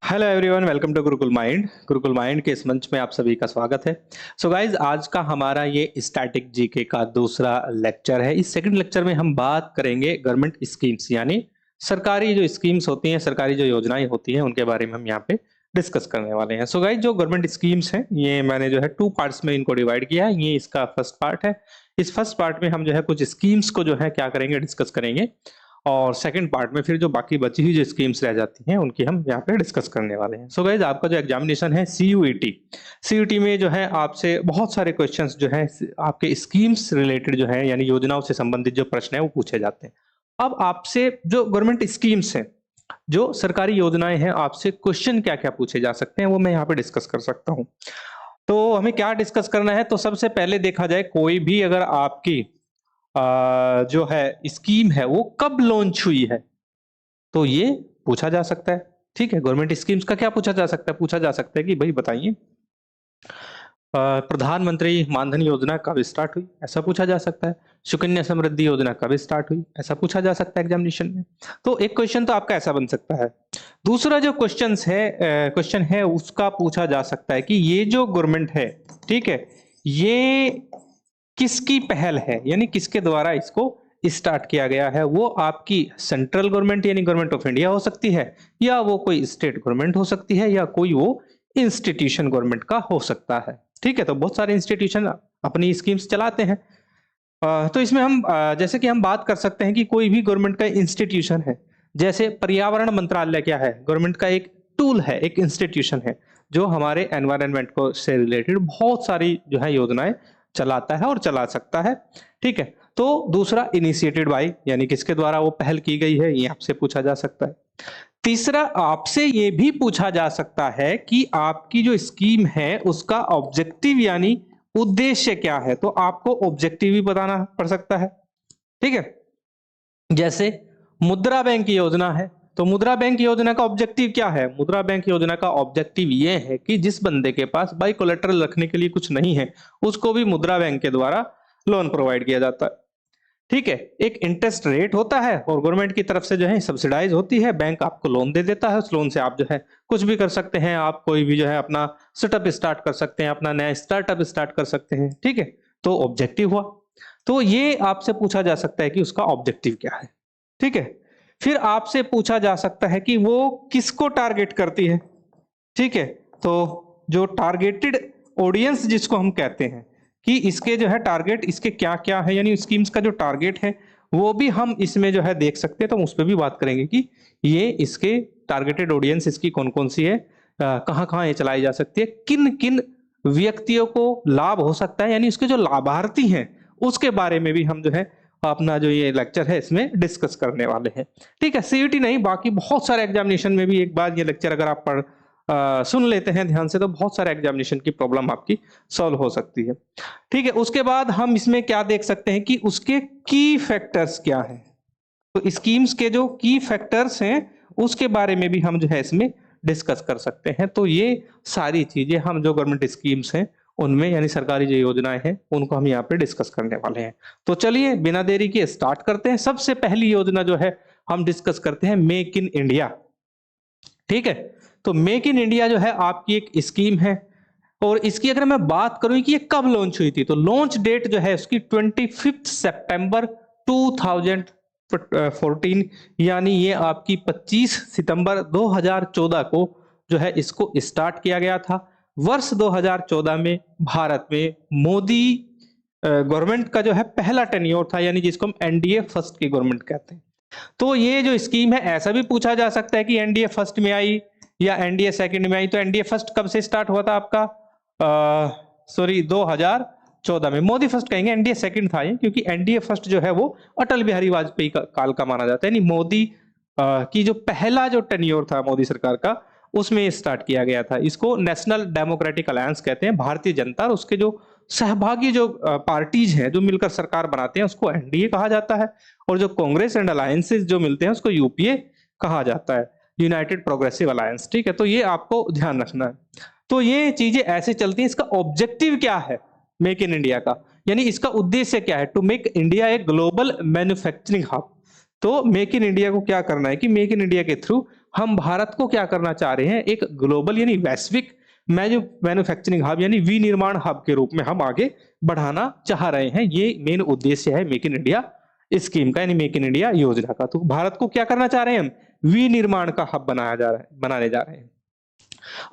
Hello everyone, welcome to Gurukul mind के इस मंच में आप सभी का स्वागत है। सो गाइज, आज का हमारा ये स्टैटिक जीके का दूसरा लेक्चर है। इस सेकंड लेक्चर में हम बात करेंगे गवर्नमेंट स्कीम्स, यानी सरकारी जो स्कीम्स होती हैं, सरकारी जो योजनाएं होती हैं, उनके बारे में हम यहाँ पे डिस्कस करने वाले हैं। सो गाइज, जो गवर्नमेंट स्कीम्स हैं, ये मैंने जो है 2 पार्ट्स में इनको डिवाइड किया है। ये इसका फर्स्ट पार्ट है। इस फर्स्ट पार्ट में हम जो है कुछ स्कीम्स को जो है क्या करेंगे, डिस्कस करेंगे, और सेकंड पार्ट में फिर जो बाकी बची हुई जो स्कीम्स रह जाती हैं उनकी हम यहाँ पे डिस्कस करने वाले हैं। सो गाइज, आपका जो एग्जामिनेशन है सीयूईटी में जो है आपसे बहुत सारे क्वेश्चंस जो है आपके स्कीम्स रिलेटेड जो है, यानी योजनाओं से संबंधित जो प्रश्न है वो पूछे जाते हैं। अब आपसे जो गवर्नमेंट स्कीम्स हैं, जो सरकारी योजनाएं हैं, आपसे क्वेश्चन क्या क्या पूछे जा सकते हैं वो मैं यहाँ पे डिस्कस कर सकता हूँ। तो हमें क्या डिस्कस करना है, तो सबसे पहले देखा जाए, कोई भी अगर आपकी जो है स्कीम है वो कब लॉन्च हुई है, तो ये पूछा जा सकता है। ठीक है, गवर्नमेंट स्कीम्स का क्या पूछा जा सकता है, पूछा जा सकता है कि भाई बताइए प्रधानमंत्री मानधन योजना कब स्टार्ट हुई, ऐसा पूछा जा सकता है। सुकन्या समृद्धि योजना कब स्टार्ट हुई, ऐसा पूछा जा सकता है एग्जामिनेशन में। तो एक क्वेश्चन तो आपका ऐसा बन सकता है। दूसरा जो क्वेश्चन है उसका पूछा जा सकता है कि ये जो गवर्नमेंट है, ठीक है, ये किसकी पहल है, यानी किसके द्वारा इसको स्टार्ट किया गया है। वो आपकी सेंट्रल गवर्नमेंट यानी गवर्नमेंट ऑफ इंडिया हो सकती है, या वो कोई स्टेट गवर्नमेंट हो सकती है, या कोई वो इंस्टीट्यूशन गवर्नमेंट का हो सकता है। ठीक है, तो बहुत सारे इंस्टीट्यूशन अपनी स्कीम्स चलाते हैं। तो इसमें हम जैसे कि हम बात कर सकते हैं कि कोई भी गवर्नमेंट का इंस्टीट्यूशन है, जैसे पर्यावरण मंत्रालय क्या है, गवर्नमेंट का एक टूल है, एक इंस्टीट्यूशन है जो हमारे एनवायरनमेंट को से रिलेटेड बहुत सारी जो है योजनाएं चलाता है और चला सकता है। ठीक है, तो दूसरा इनिशिएटेड बाय, यानी किसके द्वारा वो पहल की गई है, ये आपसे पूछा जा सकता है। तीसरा, आपसे ये भी पूछा जा सकता है कि आपकी जो स्कीम है उसका ऑब्जेक्टिव यानी उद्देश्य क्या है, तो आपको ऑब्जेक्टिव भी बताना पड़ सकता है। ठीक है, जैसे मुद्रा बैंक योजना है, तो मुद्रा बैंक योजना का ऑब्जेक्टिव क्या है। मुद्रा बैंक योजना का ऑब्जेक्टिव ये है कि जिस बंदे के पास बाई कोलेटरल रखने के लिए कुछ नहीं है, उसको भी मुद्रा बैंक के द्वारा लोन प्रोवाइड किया जाता है। ठीक है, एक इंटरेस्ट रेट होता है और गवर्नमेंट की तरफ से जो है सब्सिडाइज होती है, बैंक आपको लोन दे देता है। उस लोन से आप जो है कुछ भी कर सकते हैं, आप कोई भी जो है अपना सेटअप स्टार्ट कर सकते हैं, अपना नया स्टार्टअप स्टार्ट कर सकते हैं। ठीक है, तो ऑब्जेक्टिव हुआ, तो ये आपसे पूछा जा सकता है कि उसका ऑब्जेक्टिव क्या है। ठीक है, फिर आपसे पूछा जा सकता है कि वो किसको टारगेट करती है। ठीक है, तो जो टारगेटेड ऑडियंस जिसको हम कहते हैं कि इसके जो है टारगेट इसके क्या क्या है, यानी स्कीम्स का जो टारगेट है वो भी हम इसमें जो है देख सकते हैं। तो हम उस पर भी बात करेंगे कि ये इसके टारगेटेड ऑडियंस इसकी कौन कौन सी है, कहाँ कहाँ ये चलाई जा सकती है, किन किन व्यक्तियों को लाभ हो सकता है, यानी इसके जो लाभार्थी हैं उसके बारे में भी हम जो है अपना जो ये लेक्चर है इसमें डिस्कस करने वाले हैं। ठीक है, सीयूटी नहीं, बाकी बहुत सारे एग्जामिनेशन में भी एक बार ये लेक्चर अगर आप सुन लेते हैं ध्यान से, तो बहुत सारे एग्जामिनेशन की प्रॉब्लम आपकी सॉल्व हो सकती है। ठीक है, उसके बाद हम इसमें क्या देख सकते हैं कि उसके की फैक्टर्स क्या हैं। तो स्कीम्स के जो की फैक्टर्स हैं उसके बारे में भी हम जो है इसमें डिस्कस कर सकते हैं। तो ये सारी चीजें हम जो गवर्नमेंट स्कीम्स हैं उनमें, यानी सरकारी जो योजनाएं हैं, उनको हम यहाँ पे डिस्कस करने वाले हैं। तो चलिए बिना देरी के स्टार्ट करते हैं। सबसे पहली योजना जो है हम डिस्कस करते हैं, मेक इन इंडिया। ठीक है, तो मेक इन इंडिया जो है आपकी एक स्कीम है, और इसकी अगर मैं बात करूं कि ये कब लॉन्च हुई थी, तो लॉन्च डेट जो है उसकी 25 सितंबर 2014, यानी ये आपकी 25 सितंबर 2014 को जो है इसको स्टार्ट किया गया था। वर्ष 2014 में भारत में मोदी गवर्नमेंट का जो है पहला टेन्योर था, यानी जिसको हम एनडीए फर्स्ट की गवर्नमेंट कहते हैं। तो ये जो स्कीम है, ऐसा भी पूछा जा सकता है कि एनडीए फर्स्ट में आई या एनडीए सेकंड में आई। तो एनडीए फर्स्ट कब से स्टार्ट हुआ था आपका, 2014 में। मोदी फर्स्ट कहेंगे, एनडीए सेकंड था ये, क्योंकि एनडीए फर्स्ट जो है वो अटल बिहारी वाजपेयी का काल का माना जाता है, यानी मोदी की जो पहला जो टेन्योर था मोदी सरकार का, उसमें स्टार्ट किया गया था। इसको नेशनल डेमोक्रेटिक अलायंस कहते हैं, भारतीय जनता और उसके जो सहभागी जो पार्टीज हैं जो मिलकर सरकार बनाते हैं उसको एनडीए कहा जाता है, और जो कांग्रेस एंड अलायंसेस जो मिलते हैं उसको यूपीए कहा जाता है, यूनाइटेड प्रोग्रेसिव अलायंस। ठीक है, तो ये आपको ध्यान रखना है। तो ये चीजें ऐसे चलती हैं। इसका ऑब्जेक्टिव क्या है मेक इन इंडिया का, यानी इसका उद्देश्य क्या है, to make India a global manufacturing hub. तो मेक इन इंडिया को क्या करना है कि मेक इन इंडिया के थ्रू हम भारत को क्या करना चाह रहे हैं, एक ग्लोबल यानी वैश्विक मैन्युफैक्चरिंग हब यानी विनिर्माण हब के रूप में हम आगे बढ़ाना चाह रहे हैं। ये मेन उद्देश्य है मेक इन इंडिया स्कीम का, यानी मेक इन इंडिया योजना का। तो भारत को क्या करना चाह रहे हैं हम, विनिर्माण का हब बनाने जा रहे हैं।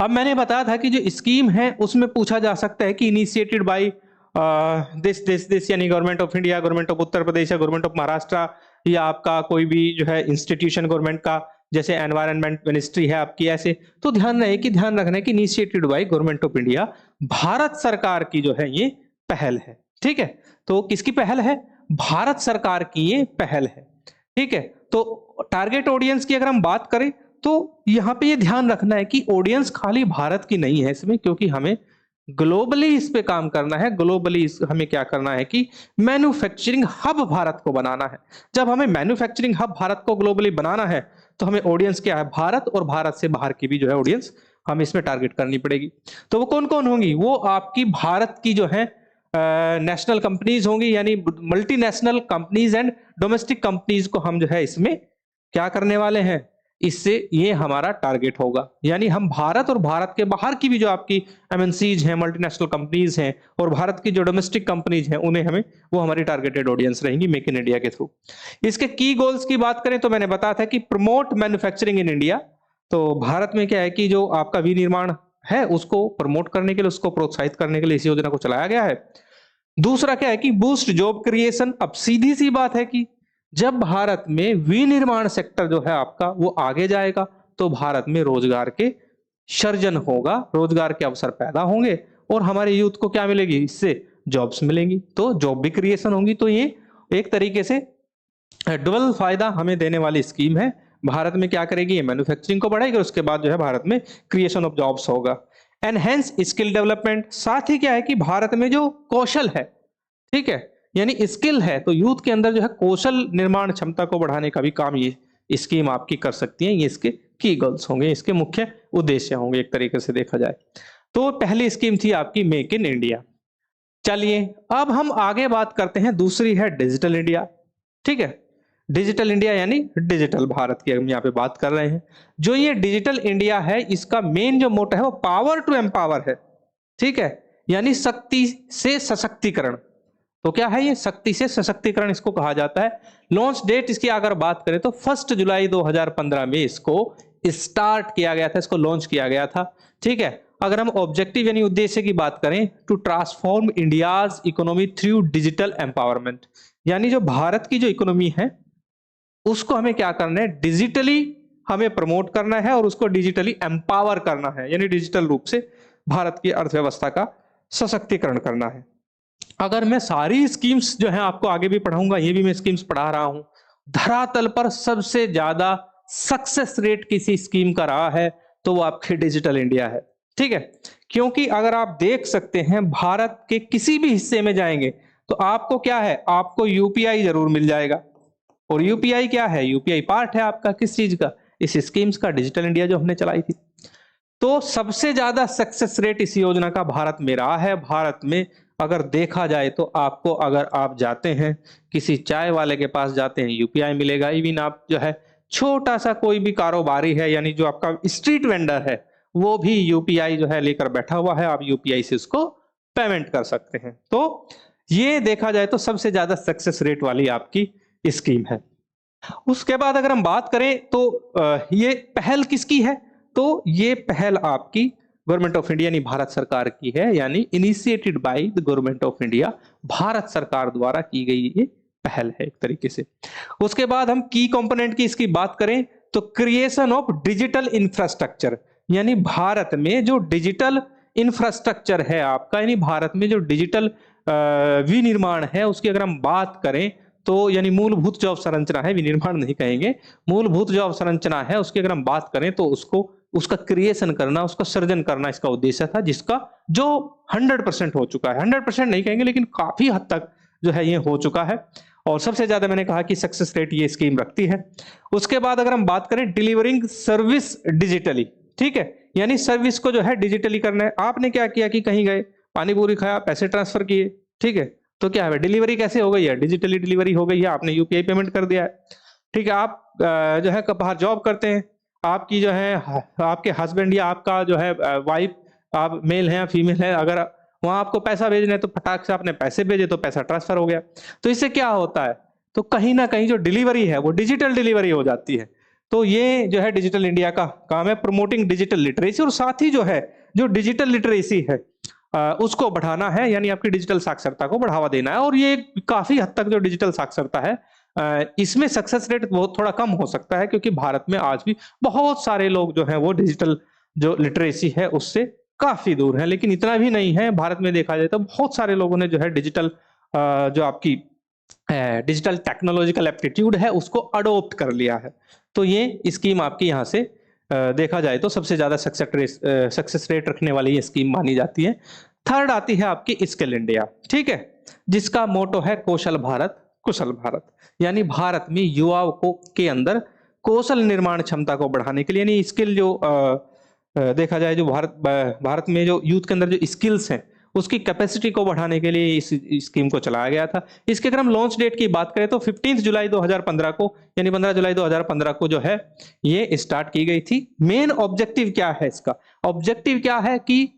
अब मैंने बताया था कि जो स्कीम है उसमें पूछा जा सकता है कि इनिशिएटेड बाय दिस यानी government of India, government of Uttar Pradesh या गवर्नमेंट ऑफ महाराष्ट्र, या आपका कोई भी जो है इंस्टीट्यूशन गवर्नमेंट का, जैसे एनवायरनमेंट मिनिस्ट्री है आपकी, ऐसे। तो ध्यान रखना है कि initiated by government of India, Bharat सरकार की जो है ये पहल है। ठीक है, तो किसकी पहल है, भारत सरकार की ये पहल है। ठीक है, तो टारगेट ऑडियंस की अगर हम बात करें तो यहां पे ये ध्यान रखना है कि ऑडियंस खाली भारत की नहीं है इसमें, क्योंकि हमें ग्लोबली इस पे काम करना है। ग्लोबली हमें क्या करना है कि मैन्युफैक्चरिंग हब भारत को बनाना है। जब हमें मैन्युफैक्चरिंग हब भारत को ग्लोबली बनाना है तो हमें ऑडियंस क्या है, भारत, और भारत से बाहर की भी जो है ऑडियंस हमें इसमें टारगेट करनी पड़ेगी। तो वो कौन कौन होंगी, वो आपकी भारत की जो है नेशनल कंपनीज होंगी, यानी multinational companies and domestic companies को हम जो है इसमें क्या करने वाले हैं, इससे ये हमारा टारगेट होगा। यानी हम भारत और भारत के बाहर की भी जो आपकी एमएनसीज हैं, मल्टीनेशनल कंपनीज हैं, और भारत की जो डोमेस्टिक कंपनीज हैं, उन्हें हमें, वो हमारी टारगेटेड ऑडियंस रहेंगी मेक इन इंडिया के थ्रू। इसके की गोल्स की बात करें तो मैंने बताया था कि प्रमोट मैन्युफैक्चरिंग इन इंडिया। तो भारत में क्या है कि जो आपका विनिर्माण है उसको प्रमोट करने के लिए, उसको प्रोत्साहित करने के लिए इस योजना को चलाया गया है। दूसरा क्या है कि बूस्ट जॉब क्रिएशन। अब सीधी सी बात है कि जब भारत में विनिर्माण सेक्टर जो है आपका वो आगे जाएगा तो भारत में रोजगार के सृजन होगा, रोजगार के अवसर पैदा होंगे, और हमारे यूथ को क्या मिलेगी, इससे जॉब्स मिलेंगी, तो जॉब भी क्रिएशन होंगी। तो ये एक तरीके से डबल फायदा हमें देने वाली स्कीम है। भारत में क्या करेगी, ये मैन्युफैक्चरिंग को बढ़ाएगी, और उसके बाद जो है भारत में क्रिएशन ऑफ जॉब्स होगा। एनहेंस स्किल डेवलपमेंट, साथ ही क्या है कि भारत में जो कौशल है, ठीक है, यानी स्किल है, तो यूथ के अंदर जो है कौशल निर्माण क्षमता को बढ़ाने का भी काम ये स्कीम आपकी कर सकती है। ये इसके की गोल्स होंगे, इसके मुख्य उद्देश्य होंगे एक तरीके से देखा जाए तो। पहली स्कीम थी आपकी मेक इन इंडिया। चलिए अब हम आगे बात करते हैं, दूसरी है डिजिटल इंडिया। ठीक है, डिजिटल इंडिया यानी डिजिटल भारत की हम यहाँ पे बात कर रहे हैं। जो ये डिजिटल इंडिया है, इसका मेन जो मोटो है वो पावर टू एम्पावर है। ठीक है, यानी शक्ति से सशक्तिकरण। तो क्या है ये, शक्ति से सशक्तिकरण इसको कहा जाता है। लॉन्च डेट इसकी अगर बात करें तो 1 जुलाई 2015 में इसको स्टार्ट किया गया था, इसको लॉन्च किया गया था। ठीक है, अगर हम ऑब्जेक्टिव यानी उद्देश्य की बात करें, to transform India's economy through digital empowerment, यानी जो भारत की जो इकोनॉमी है उसको हमें क्या करना है, डिजिटली हमें प्रमोट करना है, और उसको डिजिटली एम्पावर करना है, यानी डिजिटल रूप से भारत की अर्थव्यवस्था का सशक्तिकरण करना है। अगर मैं सारी स्कीम्स जो है आपको आगे भी पढ़ाऊंगा, ये भी मैं स्कीम्स पढ़ा रहा हूं, धरातल पर सबसे ज्यादा सक्सेस रेट किसी स्कीम का रहा है तो वो आपकी डिजिटल इंडिया है। ठीक है, क्योंकि अगर आप देख सकते हैं भारत के किसी भी हिस्से में जाएंगे तो आपको क्या है, आपको यूपीआई जरूर मिल जाएगा। और यूपीआई क्या है, यूपीआई पार्ट है आपका किस चीज का, इस स्कीम्स का, डिजिटल इंडिया जो हमने चलाई थी। तो सबसे ज्यादा सक्सेस रेट इस योजना का भारत में रहा है। भारत में अगर देखा जाए तो आपको, अगर आप जाते हैं किसी चाय वाले के पास जाते हैं, यूपीआई मिलेगा। इवन आप जो है छोटा सा कोई भी कारोबारी है, यानी जो आपका स्ट्रीट वेंडर है, वो भी यूपीआई जो है लेकर बैठा हुआ है, आप यूपीआई से उसको पेमेंट कर सकते हैं। तो ये देखा जाए तो सबसे ज्यादा सक्सेस रेट वाली आपकी स्कीम है। उसके बाद अगर हम बात करें तो ये पहल किसकी है, तो ये पहल आपकी गवर्नमेंट ऑफ इंडिया यानी भारत सरकार की है, यानी initiated by the government of India, Bharat सरकार द्वारा की गई ये पहल है एक तरीके से। उसके बाद हम की कंपोनेंट की इसकी बात करें तो क्रिएशन ऑफ डिजिटल इंफ्रास्ट्रक्चर, यानी भारत में जो डिजिटल इंफ्रास्ट्रक्चर है आपका, यानी भारत में जो डिजिटल विनिर्माण है उसकी अगर हम बात करें तो, यानी मूलभूत जो अवसंरचना है, विनिर्माण नहीं कहेंगे, मूलभूत जो अवसंरचना है उसकी अगर हम बात करें तो उसको, उसका क्रिएशन करना, उसका सृजन करना इसका उद्देश्य था, जिसका जो 100% हो चुका है। 100% नहीं कहेंगे लेकिन काफी हद तक जो है ये हो चुका है, और सबसे ज्यादा मैंने कहा कि सक्सेस रेट ये स्कीम रखती है। उसके बाद अगर हम बात करें डिलीवरिंग सर्विस डिजिटली, ठीक है, यानी सर्विस को जो है डिजिटली करना है। आपने क्या किया कि कहीं गए, पानी पूरी खाया, पैसे ट्रांसफर किए, ठीक है, तो क्या है, डिलीवरी कैसे हो गई है, डिजिटली डिलीवरी हो गई है, आपने यूपीआई पेमेंट कर दिया है। ठीक है, आप जो है बाहर जॉब करते हैं, आपकी जो है आपके हस्बैंड या आपका जो है वाइफ, आप मेल है या फीमेल है, अगर वहां आपको पैसा भेजना है तो फटाक से आपने पैसे भेजे तो पैसा ट्रांसफर हो गया। तो इससे क्या होता है, तो कहीं ना कहीं जो डिलीवरी है वो डिजिटल डिलीवरी हो जाती है। तो ये जो है डिजिटल इंडिया का काम है, प्रमोटिंग डिजिटल लिटरेसी, और साथ ही जो है जो डिजिटल लिटरेसी है उसको बढ़ाना है, यानी आपकी डिजिटल साक्षरता को बढ़ावा देना है। और ये काफी हद तक जो डिजिटल साक्षरता है इसमें सक्सेस रेट बहुत थोड़ा कम हो सकता है, क्योंकि भारत में आज भी बहुत सारे लोग जो हैं वो डिजिटल जो लिटरेसी है उससे काफी दूर है। लेकिन इतना भी नहीं है, भारत में देखा जाए तो बहुत सारे लोगों ने जो है डिजिटल जो आपकी डिजिटल टेक्नोलॉजिकल एप्टीट्यूड है उसको अडोप्ट कर लिया है। तो ये स्कीम आपकी यहाँ से देखा जाए तो सबसे ज्यादा सक्सेस रेट रखने वाली ये स्कीम मानी जाती है। थर्ड आती है आपकी स्किल इंडिया, ठीक है, जिसका मोटो है कौशल भारत कुशल भारत। यानी भारत में युवाओं को के अंदर कौशल निर्माण क्षमता को बढ़ाने के लिए, यानी स्किल जो देखा जाए जो भारत में जो यूथ के अंदर जो स्किल्स हैं उसकी कैपेसिटी को बढ़ाने के लिए इस स्कीम को चलाया गया था। इसके अगर हम लॉन्च डेट की बात करें तो 15 जुलाई 2015 को, यानी 15 जुलाई 2015 को जो है ये स्टार्ट की गई थी। मेन ऑब्जेक्टिव क्या है इसका, ऑब्जेक्टिव क्या है कि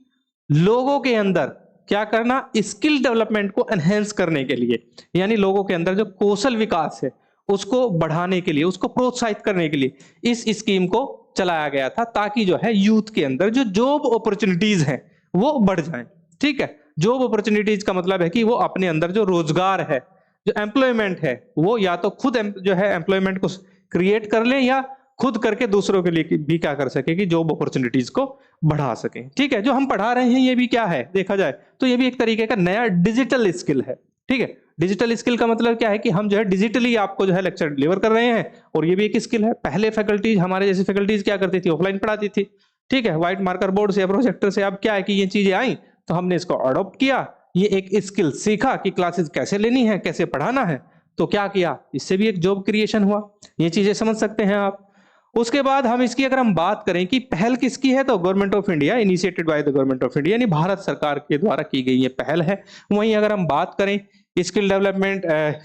लोगों के अंदर क्या करना, स्किल डेवलपमेंट को एनहेंस करने के लिए, यानी लोगों के अंदर जो कौशल विकास है उसको बढ़ाने के लिए, उसको प्रोत्साहित करने के लिए इस स्कीम को चलाया गया था, ताकि जो है यूथ के अंदर जो जॉब अपॉर्चुनिटीज हैं वो बढ़ जाएं। ठीक है, जॉब अपॉर्चुनिटीज का मतलब है कि वो अपने अंदर जो रोजगार है, जो एम्प्लॉयमेंट है, वो या तो खुद जो है एम्प्लॉयमेंट को क्रिएट कर ले, या खुद करके दूसरों के लिए भी क्या कर सके कि जॉब अपॉर्चुनिटीज को बढ़ा सके। ठीक है, जो हम पढ़ा रहे हैं ये भी क्या है देखा जाए तो ये भी एक तरीके का नया डिजिटल स्किल है। ठीक है, डिजिटल स्किल का मतलब क्या है कि हम जो है डिजिटली आपको जो है लेक्चर डिलीवर कर रहे हैं, और ये भी एक स्किल है। पहले फैकल्टीज, हमारे जैसी फैकल्टीज क्या करती थी, ऑफलाइन पढ़ाती थी। ठीक है, व्हाइट मार्कर बोर्ड से या प्रोजेक्टर से। अब क्या है कि ये चीजें आई तो हमने इसको अडॉप्ट किया, ये एक स्किल सीखा कि क्लासेस कैसे लेनी है, कैसे पढ़ाना है, तो क्या किया, इससे भी एक जॉब क्रिएशन हुआ। ये चीजें समझ सकते हैं आप। उसके बाद हम इसकी अगर हम बात करें कि पहल किसकी है, तो government of India, initiated by the government of India, यानी भारत सरकार के द्वारा की गई ये पहल है। वहीं अगर हम बात करें स्किल डेवलपमेंट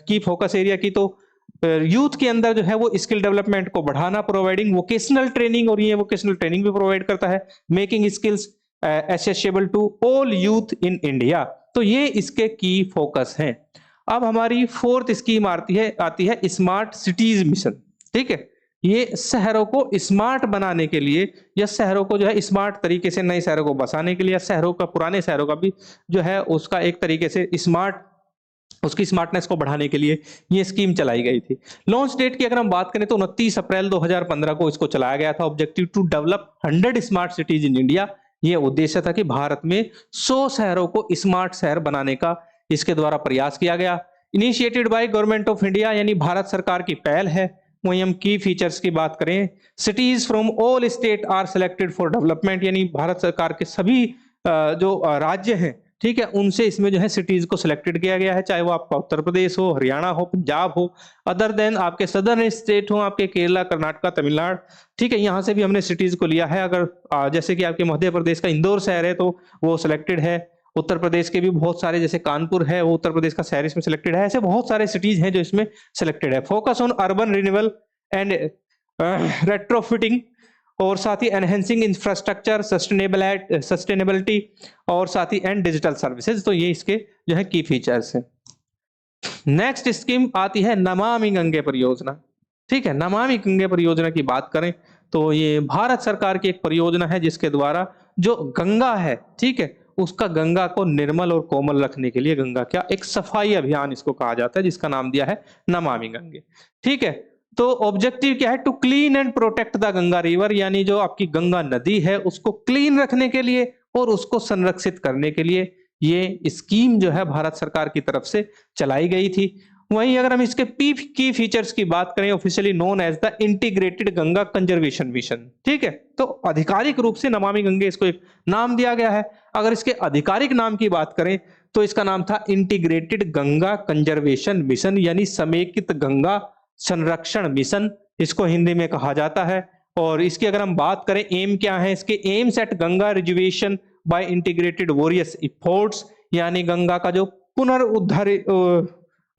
की फोकस एरिया की, तो यूथ के अंदर जो है वो स्किल डेवलपमेंट को बढ़ाना, प्रोवाइडिंग वोकेशनल ट्रेनिंग, और ये वोकेशनल ट्रेनिंग भी प्रोवाइड करता है, making skills accessible to all youth in India. तो ये इसके की फोकस हैं। अब हमारी फोर्थ स्कीम आती है स्मार्ट सिटीज मिशन। ठीक है, ये शहरों को स्मार्ट बनाने के लिए, या शहरों को जो है स्मार्ट तरीके से नए शहरों को बसाने के लिए, या शहरों का पुराने शहरों का भी जो है उसका एक तरीके से उसकी स्मार्टनेस को बढ़ाने के लिए ये स्कीम चलाई गई थी। लॉन्च डेट की अगर हम बात करें तो 29 अप्रैल 2015 को इसको चलाया गया था। Objective to develop 100 smart cities in India. ये उद्देश्य था कि भारत में 100 शहरों को स्मार्ट शहर बनाने का इसके द्वारा प्रयास किया गया। Initiated by government of India, यानी भारत सरकार की पहल है। वहीं हम की फीचर्स की बात करें, cities from all state are selected for development, यानी भारत सरकार के सभी जो राज्य हैं, ठीक है, उनसे इसमें जो है सिटीज को सिलेक्टेड किया गया है, चाहे वो आपका उत्तर प्रदेश हो, हरियाणा हो, पंजाब हो, अदर देन आपके सदर्न स्टेट हो, आपके केरला, कर्नाटका, तमिलनाडु। ठीक है, यहाँ से भी हमने सिटीज को लिया है। अगर जैसे कि आपके मध्य प्रदेश का इंदौर शहर है तो वो सिलेक्टेड है। उत्तर प्रदेश के भी बहुत सारे, जैसे कानपुर है, वो उत्तर प्रदेश का शहर इसमें सिलेक्टेड है। ऐसे बहुत सारे सिटीज हैं जो इसमें सिलेक्टेड है। Focus on urban renewal and retrofitting, और साथ ही एनहेंसिंग इंफ्रास्ट्रक्चर, सस्टेनेबिलिटी, और साथ ही एंड डिजिटल सर्विसेज। तो ये इसके जो है की फीचर्स हैं। नेक्स्ट स्कीम आती है नमामि गंगे परियोजना। ठीक है, नमामि गंगे परियोजना की बात करें तो ये भारत सरकार की एक परियोजना है जिसके द्वारा जो गंगा है, ठीक है, उसका गंगा को निर्मल और कोमल रखने के लिए गंगा क्या एक सफाई अभियान इसको कहा जाता है, जिसका नाम दिया है नमामि गंगे। ठीक है, तो ऑब्जेक्टिव क्या है, to clean and protect the Ganga river, यानी जो आपकी गंगा नदी है उसको क्लीन रखने के लिए और उसको संरक्षित करने के लिए ये स्कीम जो है भारत सरकार की तरफ से चलाई गई थी। वहीं अगर हम इसके की फीचर्स की बात करें, officially known as the integrated Ganga conservation mission. ठीक है, तो आधिकारिक रूप से नमामि गंगे इसको एक नाम दिया गया है। अगर इसके आधिकारिक नाम की बात करें तो इसका नाम था इंटीग्रेटेड गंगा कंजर्वेशन मिशन, यानी समेकित गंगा संरक्षण मिशन इसको हिंदी में कहा जाता है। और इसकी अगर हम बात करें एम क्या है, इसके aim set Ganga rejuvenation by integrated various efforts, यानी गंगा का जो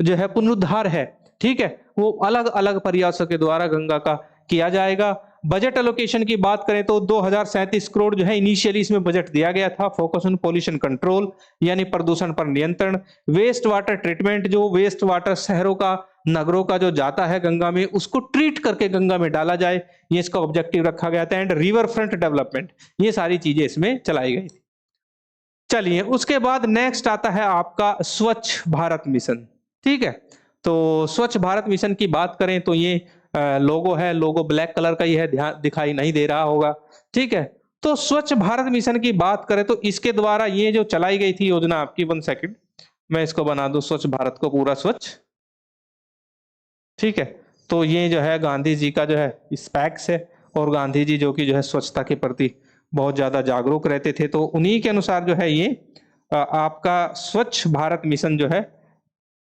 पुनरुद्धार है, ठीक है, वो अलग अलग प्रयासों के द्वारा गंगा का किया जाएगा। बजट एलोकेशन की बात करें तो 2037 करोड़ जो है इनिशियली इसमें बजट दिया गया था। फोकस ऑन पोल्यूशन कंट्रोल यानी प्रदूषण पर नियंत्रण, वेस्ट वाटर ट्रीटमेंट, जो वेस्ट वाटर शहरों का नगरों का जो जाता है गंगा में उसको ट्रीट करके गंगा में डाला जाए, ये इसका ऑब्जेक्टिव रखा गया था। एंड रिवर फ्रंट डेवलपमेंट, ये सारी चीजें इसमें चलाई गई थी। चलिए उसके बाद नेक्स्ट आता है आपका स्वच्छ भारत मिशन। ठीक है, तो स्वच्छ भारत मिशन की बात करें तो ये लोगो है, लोगो ब्लैक कलर का ही है, ध्यान दिखाई नहीं दे रहा होगा। ठीक है, तो स्वच्छ भारत मिशन की बात करें तो इसके द्वारा ये जो चलाई गई थी योजना आपकी, 1 सेकंड मैं इसको बना दूं स्वच्छ भारत को पूरा स्वच्छ। ठीक है, तो ये जो है गांधी जी का जो है स्पैक्स है, और गांधी जी जो कि जो है स्वच्छता के प्रति बहुत ज्यादा जागरूक रहते थे, तो उन्हीं के अनुसार जो है ये आपका स्वच्छ भारत मिशन जो है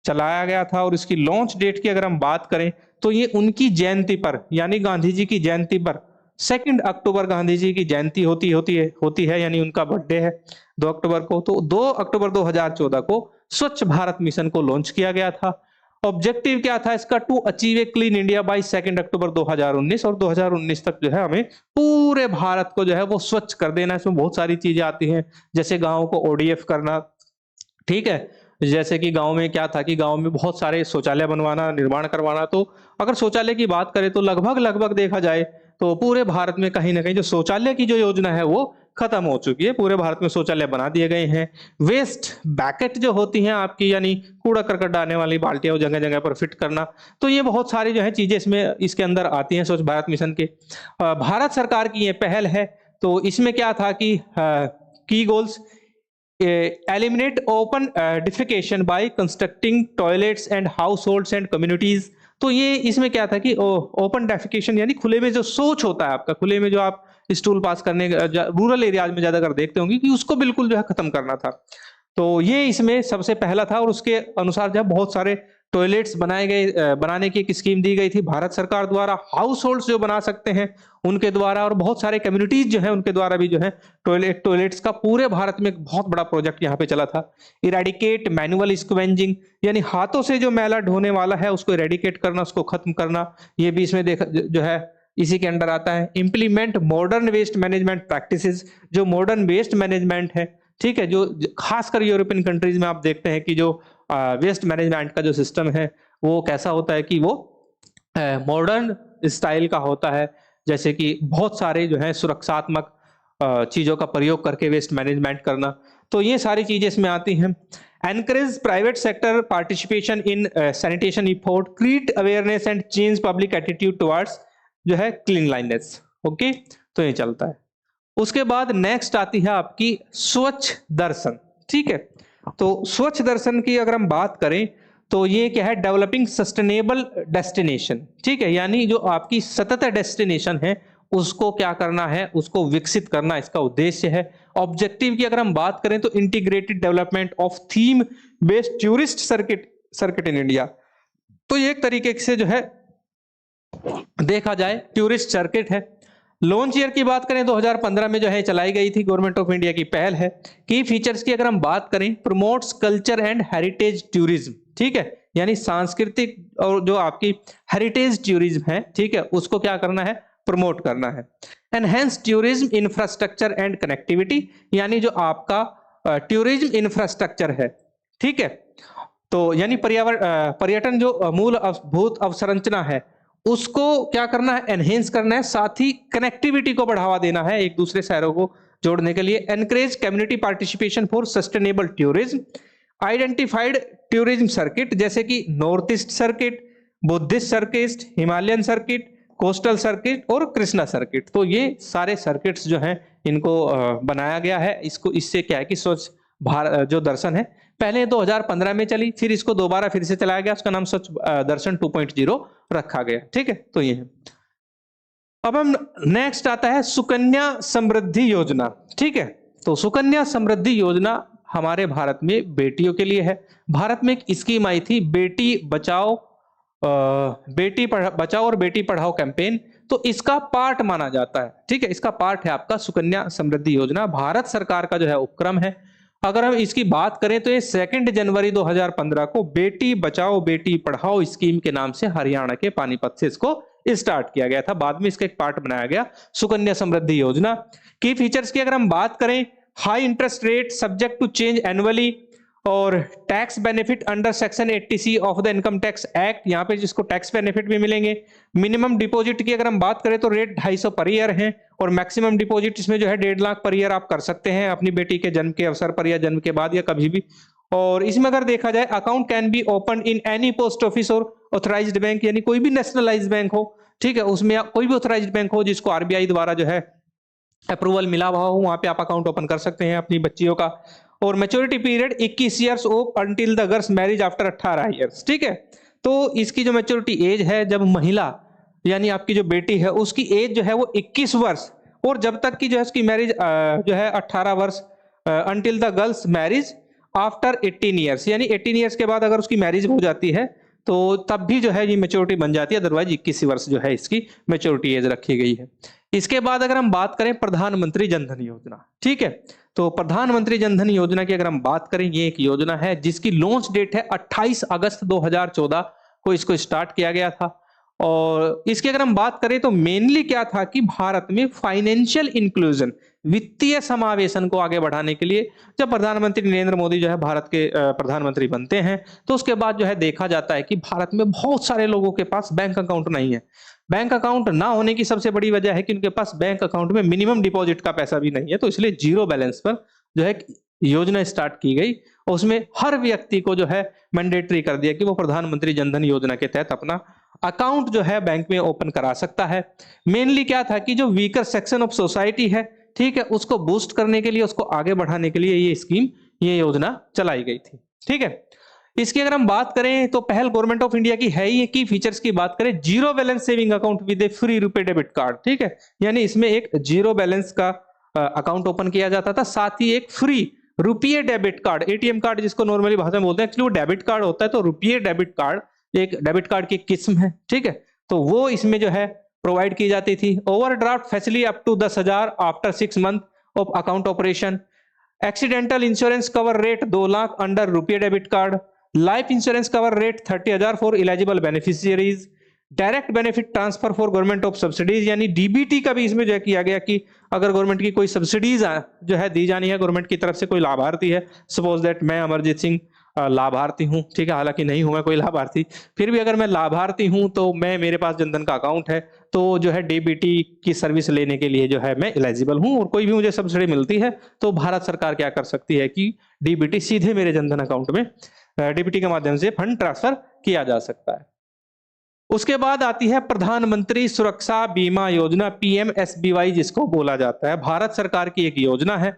चलाया गया था। और इसकी लॉन्च डेट की अगर हम बात करें तो ये उनकी जयंती पर यानी गांधी जी की जयंती पर 2 अक्टूबर गांधी जी की जयंती होती है यानी उनका बर्थडे है 2 अक्टूबर को। तो 2 अक्टूबर 2014 को स्वच्छ भारत मिशन को लॉन्च किया गया था। ऑब्जेक्टिव क्या था इसका? To achieve a clean India by 2 October 2019, और 2019 तक जो है हमें पूरे भारत को जो है वो स्वच्छ कर देना है। इसमें बहुत सारी चीजें आती हैं, जैसे गांव को ओडीएफ करना। ठीक है, जैसे कि गांव में क्या था कि गांव में बहुत सारे शौचालय बनवाना, निर्माण करवाना। तो अगर शौचालय की बात करें तो लगभग देखा जाए तो पूरे भारत में कहीं ना कहीं जो शौचालय की जो योजना है वो खत्म हो चुकी है। पूरे भारत में शौचालय बना दिए गए हैं। वेस्ट बैकेट जो होती हैं आपकी, यानी कूड़ा करकट डालने वाली बाल्टियां वो जगह जगह पर फिट करना, तो ये बहुत सारी जो है चीजें इसमें इसके अंदर आती हैं स्वच्छ भारत मिशन के। भारत सरकार की ये पहल है। तो इसमें क्या था कि की goals eliminate open defecation by constructing toilets and households and communities. तो ये इसमें क्या था कि ओपन डेफिकेशन यानी खुले में जो शौच होता है आपका, खुले में जो आप स्टूल पास करने रूरल एरियाज में ज्यादा कर देखते होंगे कि उसको बिल्कुल जो है खत्म करना था। तो ये इसमें सबसे पहला था, और उसके अनुसार जो है बहुत सारे टॉयलेट्स बनाए गए, बनाने की एक स्कीम दी गई थी भारत सरकार द्वारा। हाउस होल्ड्स जो बना सकते हैं उनके द्वारा, और बहुत सारे कम्युनिटीज जो है उनके द्वारा भी जो है टॉयलेट्स का पूरे भारत में एक बहुत बड़ा प्रोजेक्ट यहाँ पे चला था। इरेडिकेट मैनुअल स्क्वेंजिंग यानी हाथों से जो मैला ढोने वाला है उसको इरेडिकेट करना, उसको खत्म करना, ये भी इसमें देखा जो है इसी के अंडर आता है। Implement modern waste management practices, जो मॉडर्न वेस्ट मैनेजमेंट है, ठीक है, जो खासकर यूरोपियन कंट्रीज में आप देखते हैं कि जो वेस्ट मैनेजमेंट का जो सिस्टम है वो कैसा होता है कि वो मॉडर्न स्टाइल का होता है। जैसे कि बहुत सारे जो है सुरक्षात्मक चीजों का प्रयोग करके वेस्ट मैनेजमेंट करना, तो ये सारी चीजें इसमें आती हैं। Encourage private sector participation in sanitation effort, create awareness and change public attitude towards जो है क्लीनलाइनेस। ओके, तो ये चलता है। उसके बाद नेक्स्ट आती है आपकी स्वच्छ दर्शन। ठीक है, तो स्वच्छ दर्शन की अगर हम बात करें तो ये क्या है? Developing sustainable destination. ठीक है, यानी जो आपकी सतत डेस्टिनेशन है उसको क्या करना है? उसको विकसित करना इसका उद्देश्य है। ऑब्जेक्टिव की अगर हम बात करें तो integrated development of theme based tourist circuit in India. तो ये एक तरीके से जो है देखा जाए टूरिस्ट सर्किट है। लॉन्च ईयर की बात करें 2015 में जो है चलाई गई थी, गवर्नमेंट ऑफ इंडिया की पहल है। की फीचर्स की अगर हम बात करें, promotes culture and heritage tourism. ठीक है, यानी सांस्कृतिक और जो आपकी हेरिटेज टूरिज्म है, ठीक है, उसको क्या करना है? प्रमोट करना है। Enhance tourism infrastructure and connectivity, यानी जो आपका टूरिज्म इंफ्रास्ट्रक्चर है, ठीक है, तो यानी पर्यटन जो मूलभूत अवसंरचना है उसको क्या करना है? एनहेंस करना है। साथ ही कनेक्टिविटी को बढ़ावा देना है एक दूसरे शहरों को जोड़ने के लिए। Encourage community participation for sustainable tourism. Identified tourism circuit जैसे कि north east circuit, Buddhist circuit, Himalayan circuit, coastal circuit और कृष्णा सर्किट। तो ये सारे सर्किट्स जो हैं इनको बनाया गया है। इसको इससे क्या है कि स्वच्छ भारत जो दर्शन है पहले 2015 में चली, फिर इसको दोबारा फिर से चलाया गया, उसका नाम स्वच्छ दर्शन 2.0 रखा गया। ठीक है, तो ये है। अब हम नेक्स्ट आता है सुकन्या समृद्धि योजना। ठीक है, तो सुकन्या समृद्धि योजना हमारे भारत में बेटियों के लिए है। भारत में एक स्कीम आई थी बेटी बचाओ और बेटी पढ़ाओ कैंपेन, तो इसका पार्ट माना जाता है। ठीक है, इसका पार्ट है आपका सुकन्या समृद्धि योजना, भारत सरकार का जो है उपक्रम है। अगर हम इसकी बात करें तो ये 2 जनवरी 2015 को बेटी बचाओ बेटी पढ़ाओ स्कीम के नाम से हरियाणा के पानीपत से इसको स्टार्ट किया गया था, बाद में इसका एक पार्ट बनाया गया सुकन्या समृद्धि योजना। की फीचर्स की अगर हम बात करें, high interest rate subject to change annually, और tax benefit under section 80C of the income tax act, यहाँ पे जिसको टैक्स बेनिफिट भी मिलेंगे। मिनिमम डिपॉजिट की अगर हम बात करें तो रेट 250 पर ईयर है, और मैक्सिमम डिपॉजिट इसमें जो है 1.5 लाख पर ईयर आप कर सकते हैं अपनी बेटी के जन्म के अवसर पर या जन्म के बाद या कभी भी। और इसमें अगर देखा जाए, account can be open in any post office और ऑथराइज्ड बैंक, यानी कोई भी नेशनलाइज्ड बैंक हो, ठीक है, उसमें कोई भी ऑथराइज्ड बैंक हो जिसको आरबीआई द्वारा जो है अप्रूवल मिला हुआ हो, वहां पे आप अकाउंट ओपन कर सकते हैं अपनी बच्चियों का। और maturity period 21 years of until the girls marriage after 18 years, ठीक है। तो इसकी जो मैच्योरिटी एज है, जब महिला यानी आपकी जो बेटी है उसकी एज जो है वो 21 वर्ष, और जब तक की जो है उसकी मैरिज जो है 18 वर्ष, until the girls marriage after 18 years, यानी 18 ईयर्स के बाद अगर उसकी मैरिज हो जाती है तो तब भी जो है ये मैच्योरिटी बन जाती है, अदरवाइज 21 वर्ष जो है इसकी मैच्योरिटी एज रखी गई है। इसके बाद अगर हम बात करें प्रधानमंत्री जनधन योजना, ठीक है, तो प्रधानमंत्री जनधन योजना की अगर हम बात करें, ये एक योजना है जिसकी लॉन्च डेट है 28 अगस्त 2014 को इसको स्टार्ट किया गया था। और इसकी अगर हम बात करें तो मेनली क्या था कि भारत में फाइनेंशियल इंक्लूजन, वित्तीय समावेशन को आगे बढ़ाने के लिए, जब प्रधानमंत्री नरेंद्र मोदी जो है भारत के प्रधानमंत्री बनते हैं, तो उसके बाद जो है देखा जाता है कि भारत में बहुत सारे लोगों के पास बैंक अकाउंट नहीं है। बैंक अकाउंट ना होने की सबसे बड़ी वजह है कि उनके पास बैंक अकाउंट में मिनिमम डिपॉजिट का पैसा भी नहीं है, तो इसलिए जीरो बैलेंस पर जो है योजना स्टार्ट की गई, और उसमें हर व्यक्ति को जो है मैंडेटरी कर दिया कि वो प्रधानमंत्री जनधन योजना के तहत अपना अकाउंट जो है बैंक में ओपन करा सकता है। मेनली क्या था कि जो वीकर सेक्शन ऑफ सोसाइटी है, ठीक है, उसको बूस्ट करने के लिए, उसको आगे बढ़ाने के लिए ये स्कीम, ये योजना चलाई गई थी, ठीक है। इसकी अगर हम बात करें तो पहल गवर्नमेंट ऑफ इंडिया की है ही। की फीचर्स की बात करें, zero balance saving account with A free रुपए डेबिट कार्ड, ठीक है, यानी इसमें एक जीरो बैलेंस का अकाउंट ओपन किया जाता था, साथ ही एक फ्री रुपये डेबिट कार्ड, एटीएम कार्ड जिसको नॉर्मली भाषा में बोलते हैं, एक्चुअली वो डेबिट कार्ड होता है, तो रुपये डेबिट कार्ड एक डेबिट कार्ड की किस्म है, ठीक है, तो वो इसमें जो है प्रोवाइड की जाती थी। Overdraft facility up to 10,000 after 6 month of account operation. Accidental insurance cover rate 2 lakh under RuPay debit card. Life insurance cover rate 30,000 for eligible beneficiaries. Direct benefit transfer for government of subsidies, यानी DBT का भी इसमें जो किया गया कि अगर government की कोई सब्सिडीज जो है दी जानी है गवर्नमेंट की तरफ से, कोई लाभार्थी है, सपोज दैट मैं अमरजीत सिंह लाभार्थी हूं, ठीक है, हालांकि नहीं हूं मैं कोई लाभार्थी, फिर भी अगर मैं लाभार्थी हूं तो मैं, मेरे पास जनधन का अकाउंट है, तो जो है डीबीटी की सर्विस लेने के लिए जो है मैं एलिजिबल हूं, और कोई भी मुझे सब्सिडी मिलती है तो भारत सरकार क्या कर सकती है कि डीबीटी सीधे मेरे जनधन अकाउंट में डीबीटी के माध्यम से फंड ट्रांसफर किया जा सकता है। उसके बाद आती है प्रधानमंत्री सुरक्षा बीमा योजना, पीएमएसबीवाई जिसको बोला जाता है, भारत सरकार की एक योजना है,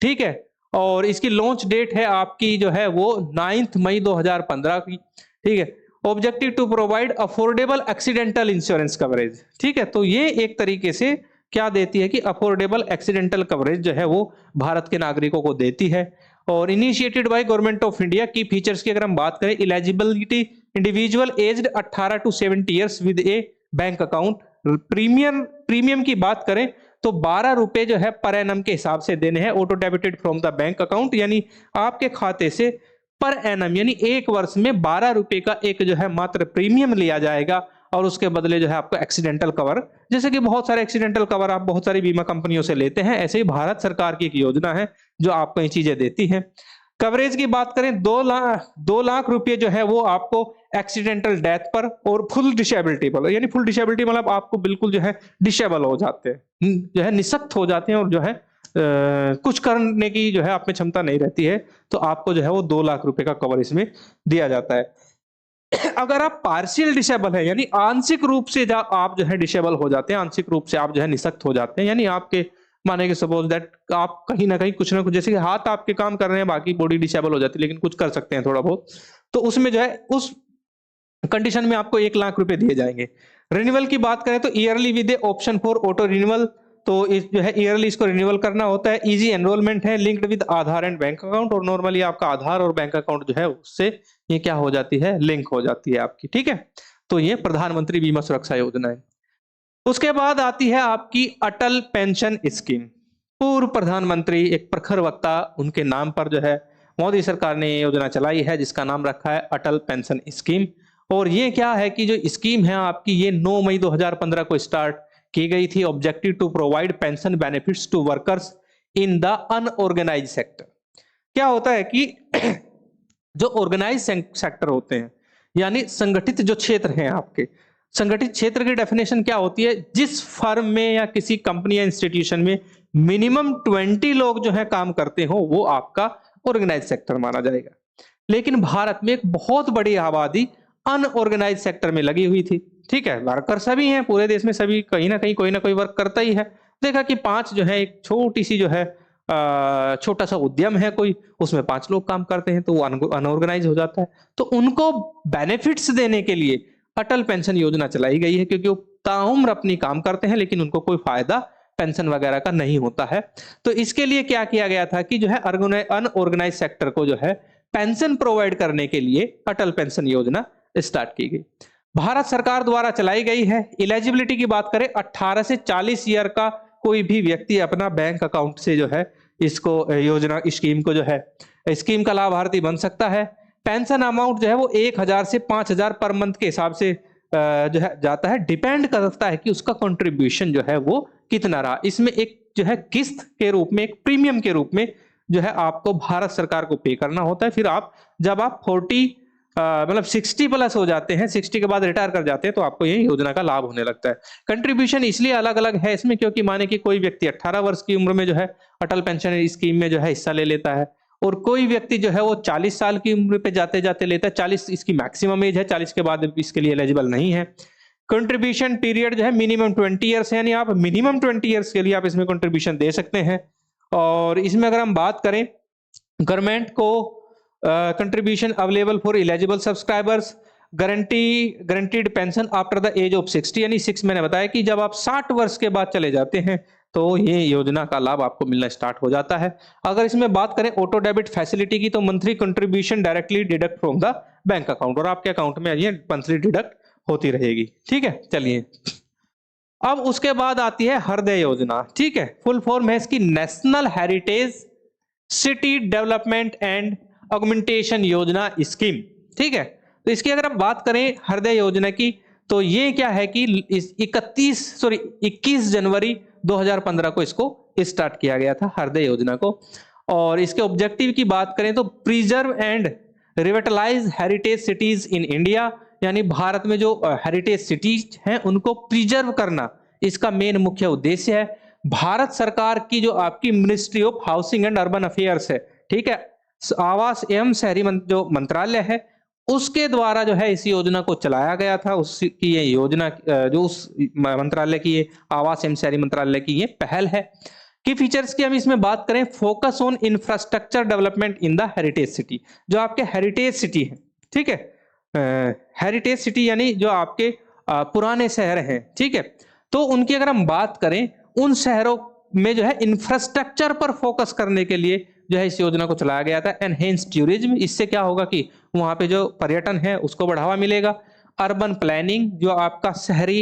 ठीक है, और इसकी लॉन्च डेट है आपकी जो है वो 9 मई 2015 की, ठीक है। Objective to provide affordable accidental insurance coverage, ठीक है, तो ये एक तरीके से क्या देती है कि अफोर्डेबल एक्सीडेंटल कवरेज जो है वो भारत के नागरिकों को देती है। और initiated by government of India. की फीचर्स की अगर हम बात करें, eligibility individual aged 18 to 70 years with A bank account. Premium की बात करें तो 12 रुपए जो है पर एनम के हिसाब से देने हैं, auto debited from the bank account, यानी आपके खाते से पर एनम यानी एक वर्ष में 12 रुपए का एक जो है मात्र प्रीमियम लिया जाएगा, और उसके बदले जो है आपको एक्सीडेंटल कवर, जैसे कि बहुत सारे एक्सीडेंटल कवर आप बहुत सारी बीमा कंपनियों से लेते हैं, ऐसे ही भारत सरकार की एक योजना है जो आपको ये चीजें देती है। कवरेज की बात करें, 2 लाख रुपए जो है वो आपको एक्सीडेंटल डेथ पर और फुल डिसेबिलिटी पर, यानी फुल डिसेबिलिटी मतलब आपको बिल्कुल जो है डिसेबल हो जाते हैं, जो है निशक्त हो जाते हैं, और जो है कुछ करने की जो है आप में क्षमता नहीं रहती है, तो आपको जो है वो 2 लाख रुपए का कवर इसमें दिया जाता है। अगर आप पार्शियल डिसेबल है, यानी आंशिक रूप से आप जो है डिसेबल हो जाते हैं, आंशिक रूप से आप जो है निशक्त हो जाते हैं, यानी आपके माने कि सपोज दैट आप कहीं ना कहीं कुछ ना कुछ, जैसे कि हाथ आपके काम कर रहे हैं, बाकी बॉडी डिसेबल हो जाती है, लेकिन कुछ कर सकते हैं थोड़ा बहुत, तो उसमें जो है उस कंडीशन में आपको 1 लाख रुपए दिए जाएंगे। रिन्यूअल की बात करें तो yearly with option for auto renewal, तो इस जो है ईयरली इसको रिन्यूअल करना होता है। इजी एनरोलमेंट है, linked with Aadhaar and bank account, और नॉर्मली आपका आधार और बैंक अकाउंट जो है उससे ये क्या हो जाती है, लिंक हो जाती है आपकी, ठीक है। तो ये प्रधानमंत्री बीमा सुरक्षा योजना है। उसके बाद आती है आपकी अटल पेंशन स्कीम। पूर्व प्रधानमंत्री, एक प्रखर वक्ता, उनके नाम पर जो है मोदी सरकार ने ये योजना चलाई है जिसका नाम रखा है अटल पेंशन स्कीम। और ये क्या है कि जो स्कीम है आपकी, ये 9 मई 2015 को स्टार्ट की गई थी। Objective to provide pension benefits to workers in the unorganised sector. क्या होता है कि जो ऑर्गेनाइज सेक्टर होते हैं, यानी संगठित जो क्षेत्र हैं आपके, संगठित क्षेत्र की डेफिनेशन क्या होती है? जिस फर्म में या किसी कंपनी या इंस्टीट्यूशन में मिनिमम 20 लोग जो है काम करते हो, वो आपका ऑर्गेनाइज सेक्टर माना जाएगा। लेकिन भारत में एक बहुत बड़ी आबादी अनऑर्गेनाइज सेक्टर में लगी हुई थी। ठीक है, वर्कर सभी हैं पूरे देश में, सभी कहीं ना कहीं कोई ना कोई वर्क करता ही है। देखा कि 5 जो है, एक छोटी सी जो है छोटा सा उद्यम है कोई, उसमें 5 लोग काम करते हैं, तो वो अनऑर्गेनाइज हो जाता है। तो उनको बेनिफिट्स देने के लिए अटल पेंशन योजना चलाई गई है, क्योंकि वो ताउम्र अपनी काम करते हैं लेकिन उनको कोई फायदा पेंशन वगैरह का नहीं होता है। तो इसके लिए क्या किया गया था कि जो है अनऑर्गेनाइज सेक्टर को जो है पेंशन प्रोवाइड करने के लिए अटल पेंशन योजना स्टार्ट की गई। भारत सरकार द्वारा चलाई गई है। एलिजिबिलिटी की बात करें, 18 से 40 ईयर का कोई भी व्यक्ति अपना बैंक अकाउंट से जो है इसको योजना स्कीम को जो है स्कीम का लाभार्थी बन सकता है। पेंशन अमाउंट जो है वो 1000 से 5000 पर मंथ के हिसाब से जो है जाता है। डिपेंड करता है कि उसका कंट्रीब्यूशन जो है वो कितना रहा। इसमें एक जो है किस्त के रूप में, एक प्रीमियम के रूप में जो है आपको भारत सरकार को पे करना होता है। फिर आप जब आप 60 प्लस हो जाते हैं, 60 के बाद रिटायर कर जाते हैं, तो आपको ये योजना का लाभ होने लगता है। कंट्रीब्यूशन इसलिए अलग अलग है इसमें, क्योंकि माने कि कोई व्यक्ति 18 वर्ष की उम्र में जो है अटल पेंशन स्कीम में जो है हिस्सा ले लेता है, और कोई व्यक्ति जो है वो 40 साल की उम्र पे जाते जाते लेता है। 40 इसकी मैक्सिमम एज है, 40 के बाद इसके लिए एलिजिबल नहीं है। कंट्रीब्यूशन पीरियड जो है मिनिमम 20 ईयर्स है, यानी आप मिनिमम 20 ईयर्स के लिए आप इसमें कंट्रीब्यूशन दे सकते हैं। और इसमें अगर हम बात करें, गवर्नमेंट को contribution available for eligible subscribers, guaranteed pension after the age of 60, यानी 6 मैंने बताया कि जब आप 60 वर्ष के बाद चले जाते हैं तो ये योजना का लाभ आपको मिलना स्टार्ट हो जाता है। अगर इसमें बात करें ऑटो डेबिट फैसिलिटी की, तो monthly contribution directly deduct from the bank account, और आपके अकाउंट में ये मंथली डिडक्ट होती रहेगी। ठीक है, चलिए अब उसके बाद आती है हृदय योजना। ठीक है, फुल फॉर्म है इसकी national heritage city development and augmentation योजना स्कीम। ठीक है, तो इसकी अगर हम बात करें हृदय योजना की, तो ये क्या है कि 21 जनवरी 2015 को इसको स्टार्ट किया गया था, हृदय योजना को। और इसके ऑब्जेक्टिव की बात करें तो preserve and revitalise heritage cities in India, यानी भारत में जो हेरिटेज सिटीज हैं उनको प्रिजर्व करना इसका मेन मुख्य उद्देश्य है। भारत सरकार की जो आपकी ministry of housing and urban affairs है, ठीक है, आवास एवं शहरी जो मंत्रालय है, उसके द्वारा जो है इस योजना को चलाया गया था। उसकी ये योजना जो उस मंत्रालय की, ये आवास एवं शहरी मंत्रालय की ये पहल है। की फीचर्स की हम इसमें बात करें, focus on infrastructure development in the heritage city, जो आपके हेरिटेज सिटी है, ठीक है, हेरिटेज सिटी यानी जो आपके पुराने शहर हैं, ठीक है, तो उनकी अगर हम बात करें, उन शहरों में जो है इंफ्रास्ट्रक्चर पर फोकस करने के लिए जो है इस योजना को चलाया गया था। एनहेंस टूरिज्म, इससे क्या होगा कि वहां पे जो पर्यटन है उसको बढ़ावा मिलेगा। अर्बन प्लानिंग, जो आपका शहरी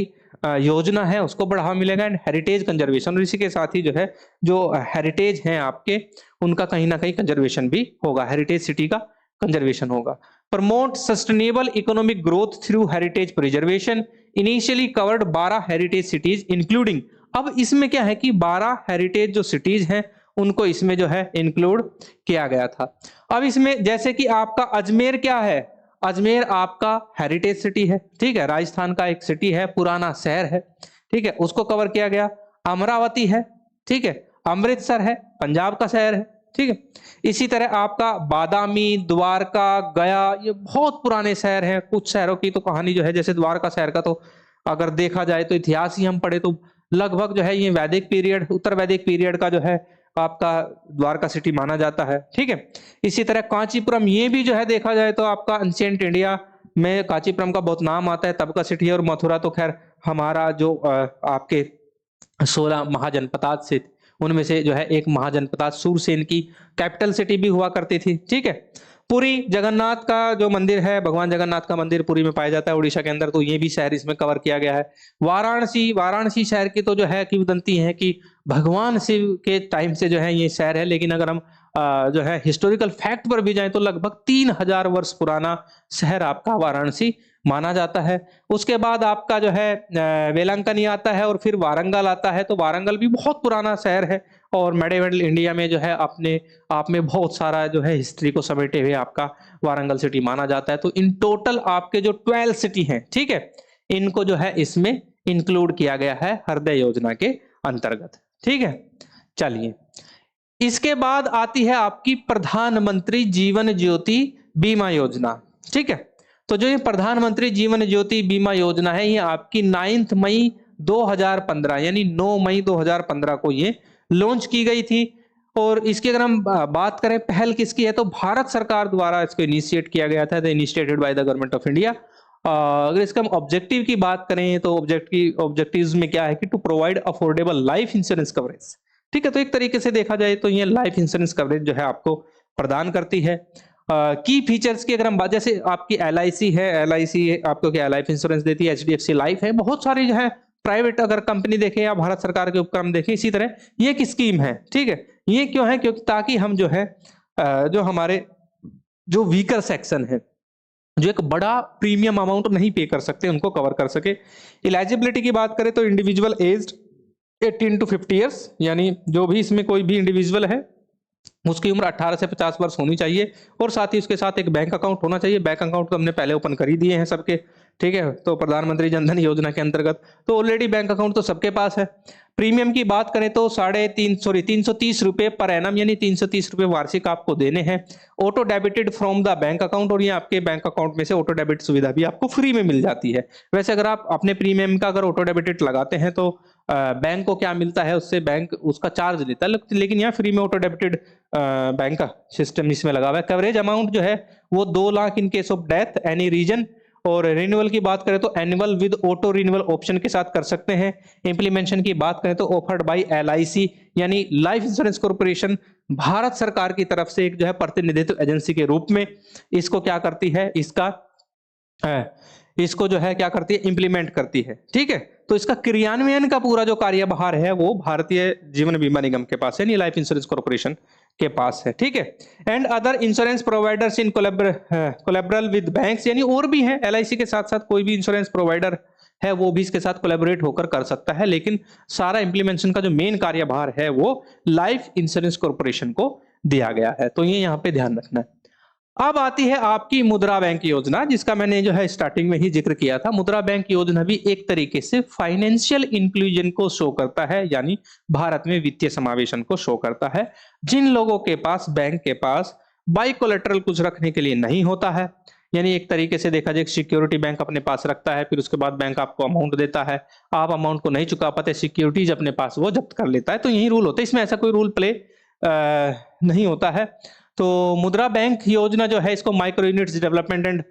योजना है उसको बढ़ावा मिलेगा। एंड हेरिटेज कंजर्वेशन, और इसी के साथ ही जो है जो हेरिटेज हैं आपके, उनका कहीं ना कहीं कंजर्वेशन भी होगा, हेरिटेज सिटी का कंजर्वेशन होगा। Promote sustainable economic growth through heritage preservation, initially covered 12 heritage cities including, अब इसमें क्या है कि 12 हेरिटेज जो सिटीज हैं उनको इसमें जो है इंक्लूड किया गया था। अब इसमें जैसे कि आपका अजमेर क्या है, अजमेर आपका हेरिटेज सिटी है, ठीक है, राजस्थान का एक सिटी है, पुराना शहर है, ठीक है, उसको कवर किया गया। अमरावती है, ठीक है, अमृतसर है, पंजाब का शहर है, ठीक है। इसी तरह आपका बादामी, द्वारका, गया, ये बहुत पुराने शहर हैं। कुछ शहरों की तो कहानी जो है, जैसे द्वारका शहर का तो अगर देखा जाए तो इतिहास ही हम पढ़े तो लगभग जो है ये वैदिक पीरियड, उत्तर वैदिक पीरियड का जो है आपका द्वारका सिटी माना जाता है, ठीक है। इसी तरह कांचीपुरम, ये भी जो है देखा जाए तो आपका एंशिएंट इंडिया में कांचीपुरम का बहुत नाम आता है, तब का सिटी है। और मथुरा तो खैर हमारा जो आपके 16 महाजनपदात से, उनमें से जो है एक महाजनपदात सूरसेन की कैपिटल सिटी भी हुआ करती थी, ठीक है। पुरी, जगन्नाथ का जो मंदिर है, भगवान जगन्नाथ का मंदिर पुरी में पाया जाता है उड़ीसा के अंदर, तो ये भी शहर इसमें कवर किया गया है। वाराणसी, वाराणसी शहर की तो जो है किंवदंती है कि भगवान शिव के टाइम से जो है ये शहर है, लेकिन अगर हम जो है हिस्टोरिकल फैक्ट पर भी जाएं तो लगभग 3000 वर्ष पुराना शहर आपका वाराणसी माना जाता है। उसके बाद आपका जो है वेलंकनी आता है और फिर वारंगल आता है। तो वारंगल भी बहुत पुराना शहर है और मेडिवल इंडिया में जो है अपने आप में बहुत सारा जो है हिस्ट्री को समेटे हुए आपका वारंगल सिटी माना जाता है। तो इन टोटल आपके जो 12 सिटी हैं, ठीक है, इनको जो है इसमें इंक्लूड किया गया है हृदय योजना के अंतर्गत। ठीक है, चलिए इसके बाद आती है आपकी प्रधानमंत्री जीवन ज्योति बीमा योजना। ठीक है, तो जो ये प्रधानमंत्री जीवन ज्योति बीमा योजना है, ये आपकी 9 मई 2015 यानी 9 मई 2015 को ये लॉन्च की गई थी। और इसकी अगर हम बात करें पहल किसकी है, तो भारत सरकार द्वारा इसको इनिशिएट किया गया था, initiated by the government of India. अगर इसका हम ऑब्जेक्टिव की बात करें तो ऑब्जेक्टिव्स में क्या है कि to provide affordable life insurance coverage. ठीक है, तो एक तरीके से देखा जाए तो ये लाइफ इंश्योरेंस कवरेज जो है आपको प्रदान करती है। की फीचर्स की अगर हम बात, जैसे आपकी LIC है, LIC आपको क्या लाइफ इंश्योरेंस देती है, HDFC लाइफ है, बहुत सारी जो है प्राइवेट अगर कंपनी देखें या भारत सरकार के उपक्रम देखें, इसी तरह ये एक स्कीम है। ठीक है, ये क्यों है, क्योंकि ताकि हम जो है जो हमारे जो वीकर सेक्शन है, जो एक बड़ा प्रीमियम अमाउंट नहीं पे कर सकते, उनको कवर कर सके। इलिजिबिलिटी की बात करें तो इंडिविजुअल एज्ड 18 to 50 ईयर्स, यानी जो भी इसमें कोई भी इंडिविजुअल है उसकी उम्र 18 से 50 वर्ष होनी चाहिए और साथ ही उसके साथ एक बैंक अकाउंट होना चाहिए। बैंक अकाउंट तो हमने पहले ओपन कर ही दिए हैं सबके। ठीक है, तो प्रधानमंत्री जनधन योजना के अंतर्गत तो ऑलरेडी बैंक अकाउंट तो सबके पास है। प्रीमियम की बात करें तो 330 रुपए पर एनम यानी 330 रुपए वार्षिक आपको देने हैं, auto debited from the bank account, और ये आपके बैंक अकाउंट में से ऑटो डेबिट सुविधा भी आपको फ्री में मिल जाती है। वैसे अगर आप अपने प्रीमियम का अगर ऑटो डेबिटेड लगाते हैं तो बैंक को क्या मिलता है, उससे बैंक उसका चार्ज लेता है, लेकिन यहाँ फ्री में ऑटो डेबिटेड बैंक का सिस्टम इसमें लगा हुआ है। कवरेज अमाउंट जो है वो 2 lakh in case of death any reason, और रिन्यूअल की बात करें तो annual with auto renewal option के साथ कर सकते हैं। इंप्लीमेंटेशन की बात करें तो ऑफर्ड बाय LIC यानी लाइफ इंश्योरेंस कॉर्पोरेशन, भारत सरकार की तरफ से एक जो है प्रतिनिधित्व एजेंसी के रूप में इसको क्या करती है, इसको जो है क्या करती है, इंप्लीमेंट करती है। ठीक है, तो इसका क्रियान्वयन का पूरा जो कार्यभार है वो भारतीय जीवन बीमा निगम के पास है, यानी लाइफ इंश्योरेंस कॉर्पोरेशन के पास है। ठीक है, and other insurance providers in collaborate with banks, यानी और भी है LIC के साथ साथ कोई भी इंश्योरेंस प्रोवाइडर है वो भी इसके साथ कोलैबोरेट होकर कर सकता है, लेकिन सारा इंप्लीमेंटेशन का जो मेन कार्यभार है वो लाइफ इंश्योरेंस कॉर्पोरेशन को दिया गया है। तो ये यहाँ पे ध्यान रखना है। अब आती है आपकी मुद्रा बैंक योजना, जिसका मैंने जो है स्टार्टिंग में ही जिक्र किया था। मुद्रा बैंक योजना भी एक तरीके से फाइनेंशियल इंक्लूजन को शो करता है, यानी भारत में वित्तीय समावेशन को शो करता है। जिन लोगों के पास बैंक के पास बाई कोलेटरल कुछ रखने के लिए नहीं होता है, यानी एक तरीके से देखा जाए सिक्योरिटी बैंक अपने पास रखता है, फिर उसके बाद बैंक आपको अमाउंट देता है, आप अमाउंट को नहीं चुका पाते, सिक्योरिटीज अपने पास वो जब्त कर लेता है, तो यही रूल होता है। इसमें ऐसा कोई रूल प्ले नहीं होता है। तो मुद्रा बैंक योजना जो है इसको micro units development and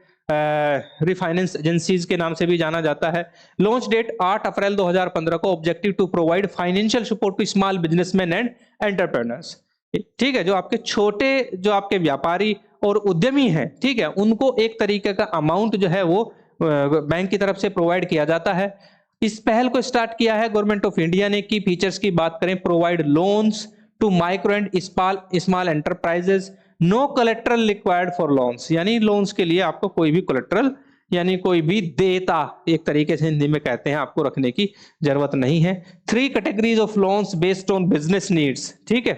refinance agencies के नाम से भी जाना जाता है। लॉन्च डेट 8 अप्रैल 2015 को। Objective to provide financial support to small businessman and entrepreneurs. ठीक है, जो आपके छोटे जो आपके व्यापारी और उद्यमी हैं, ठीक है, उनको एक तरीके का अमाउंट जो है वो बैंक की तरफ से प्रोवाइड किया जाता है। इस पहल को स्टार्ट किया है गवर्नमेंट ऑफ इंडिया ने। की फीचर्स की बात करें, provide loans to micro and small enterprises, no collateral required for loans, यानी लोन्स के लिए आपको कोई भी कोलेटरल यानी कोई भी देता एक तरीके से हिंदी में कहते हैं आपको रखने की जरूरत नहीं है। 3 categories of loans based on business needs. ठीक है,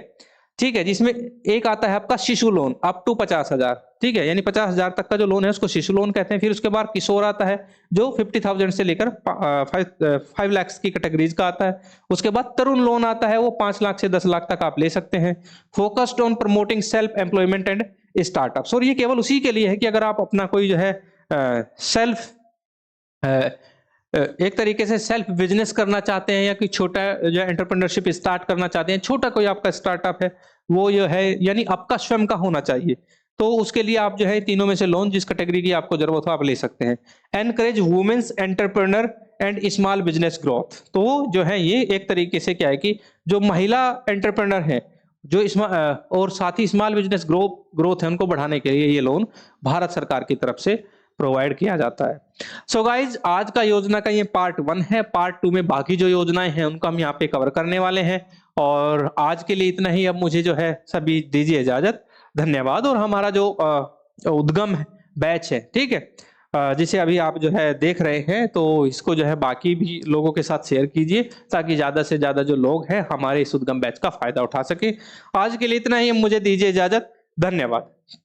ठीक है, जिसमें एक आता है आपका शिशु लोन अप टू 50,000। ठीक है, यानी 50,000 तक का जो लोन है उसको शिशु लोन कहते हैं। फिर उसके बाद किशोर आता है जो 50,000 से लेकर 5 लाख की कैटेगरीज का आता है। उसके बाद तरुण लोन आता है, वो 5 लाख से 10 लाख तक आप ले सकते हैं। Focused on promoting self employment and startups, और ये केवल उसी के लिए है कि अगर आप अपना कोई जो है सेल्फ एक तरीके से सेल्फ बिजनेस करना चाहते हैं या कोई छोटा जो एंटरप्रेन्योरशिप स्टार्ट करना चाहते हैं, छोटा कोई आपका स्टार्टअप है वो जो है यानी आपका स्वयं का होना चाहिए, तो उसके लिए आप जो है तीनों में से लोन जिस कैटेगरी की आपको जरूरत हो आप ले सकते हैं। Encourage women's entrepreneur and small business growth, तो जो है ये एक तरीके से क्या है कि जो महिला एंटरप्रेन्योर है जो और साथ ही स्मॉल बिजनेस ग्रोथ है उनको बढ़ाने के लिए ये लोन भारत सरकार की तरफ से प्रोवाइड किया जाता है। सो गाइज, आज का योजना का ये पार्ट 1 है। पार्ट 2 में बाकी जो योजनाएं हैं उनको हम यहाँ पे कवर करने वाले हैं, और आज के लिए इतना ही। अब मुझे जो है सभी दीजिए इजाजत, धन्यवाद। और हमारा जो उद्गम बैच है, ठीक है, जिसे अभी आप जो है देख रहे हैं, तो इसको जो है बाकी भी लोगों के साथ शेयर कीजिए, ताकि ज़्यादा से ज़्यादा जो लोग हैं हमारे इस उद्गम बैच का फ़ायदा उठा सकें। आज के लिए इतना ही, मुझे दीजिए इजाज़त। धन्यवाद।